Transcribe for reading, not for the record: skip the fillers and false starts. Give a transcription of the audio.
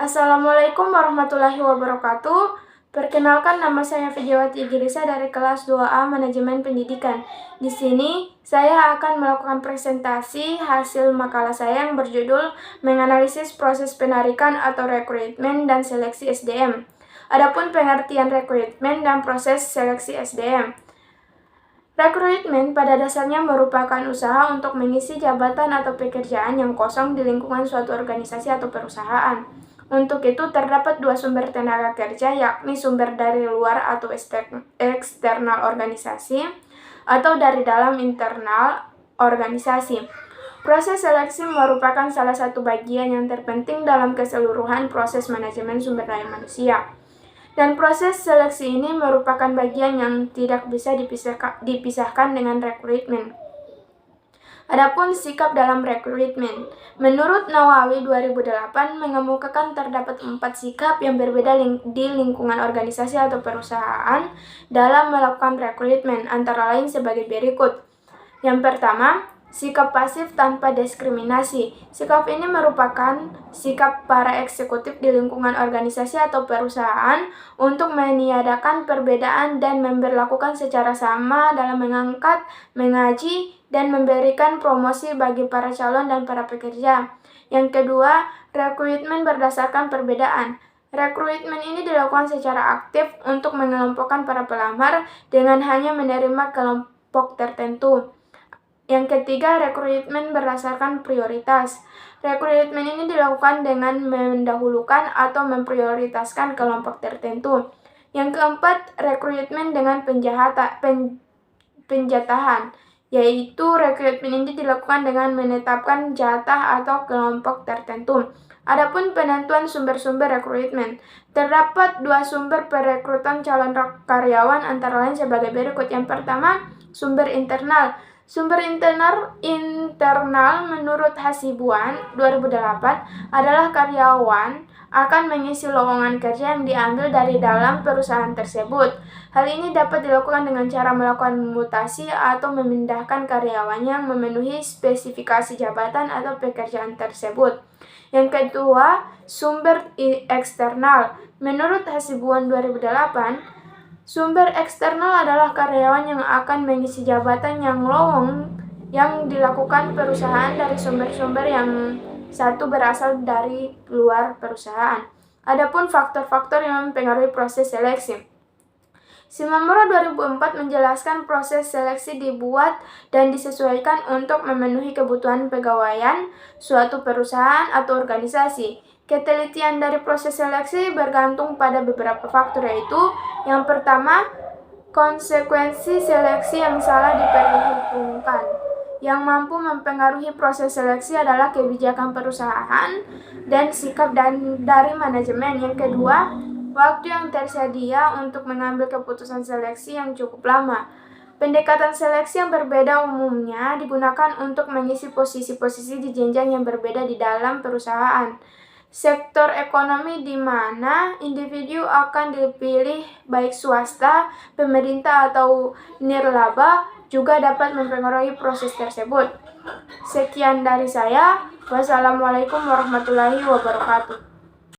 Assalamualaikum warahmatullahi wabarakatuh. Perkenalkan, nama saya Fijiawati Girisa dari kelas 2A Manajemen Pendidikan. Di sini saya akan melakukan presentasi hasil makalah saya yang berjudul Menganalisis Proses Penarikan atau Rekrutmen dan Seleksi SDM. Adapun pengertian rekrutmen dan proses seleksi SDM. Rekrutmen pada dasarnya merupakan usaha untuk mengisi jabatan atau pekerjaan yang kosong di lingkungan suatu organisasi atau perusahaan. Untuk itu terdapat dua sumber tenaga kerja, yakni sumber dari luar atau eksternal organisasi atau dari dalam internal organisasi. Proses seleksi merupakan salah satu bagian yang terpenting dalam keseluruhan proses manajemen sumber daya manusia. Dan proses seleksi ini merupakan bagian yang tidak bisa dipisahkan dengan rekrutmen. Adapun sikap dalam rekrutmen. Menurut Nawawi 2008 mengemukakan terdapat 4 sikap yang berbeda di lingkungan organisasi atau perusahaan dalam melakukan rekrutmen, antara lain sebagai berikut. Yang pertama, sikap pasif tanpa diskriminasi. Sikap ini merupakan sikap para eksekutif di lingkungan organisasi atau perusahaan untuk meniadakan perbedaan dan memperlakukan secara sama dalam mengangkat, mengaji, dan memberikan promosi bagi para calon dan para pekerja. Yang kedua, rekrutmen berdasarkan perbedaan. Rekrutmen ini dilakukan secara aktif untuk mengelompokkan para pelamar dengan hanya menerima kelompok tertentu. Yang ketiga, rekrutmen berdasarkan prioritas. Rekrutmen ini dilakukan dengan mendahulukan atau memprioritaskan kelompok tertentu. Yang keempat, rekrutmen dengan penjatahan, yaitu rekrutmen ini dilakukan dengan menetapkan jatah atau kelompok tertentu. Adapun penentuan sumber-sumber rekrutmen. Terdapat dua sumber perekrutan calon karyawan antara lain sebagai berikut. Yang pertama, sumber internal. Sumber internal menurut Hasibuan 2008 adalah karyawan akan mengisi lowongan kerja yang diambil dari dalam perusahaan tersebut. Hal ini dapat dilakukan dengan cara melakukan mutasi atau memindahkan karyawan yang memenuhi spesifikasi jabatan atau pekerjaan tersebut. Yang kedua, sumber eksternal. Menurut Hasibuan 2008, sumber eksternal adalah karyawan yang akan mengisi jabatan yang lowong yang dilakukan perusahaan dari sumber-sumber yang satu berasal dari luar perusahaan. Adapun faktor-faktor yang mempengaruhi proses seleksi. Simamura 2004 menjelaskan proses seleksi dibuat dan disesuaikan untuk memenuhi kebutuhan pegawaian suatu perusahaan atau organisasi. Ketelitian dari proses seleksi bergantung pada beberapa faktor, yaitu yang pertama, konsekuensi seleksi yang salah diperhitungkan. Yang mampu mempengaruhi proses seleksi adalah kebijakan perusahaan dan sikap dari manajemen. Yang kedua, waktu yang tersedia untuk mengambil keputusan seleksi yang cukup lama. Pendekatan seleksi yang berbeda umumnya digunakan untuk mengisi posisi-posisi di jenjang yang berbeda di dalam perusahaan. Sektor ekonomi di mana individu akan dipilih, baik swasta, pemerintah, atau nirlaba, juga dapat mempengaruhi proses tersebut. Sekian dari saya. Wassalamualaikum warahmatullahi wabarakatuh.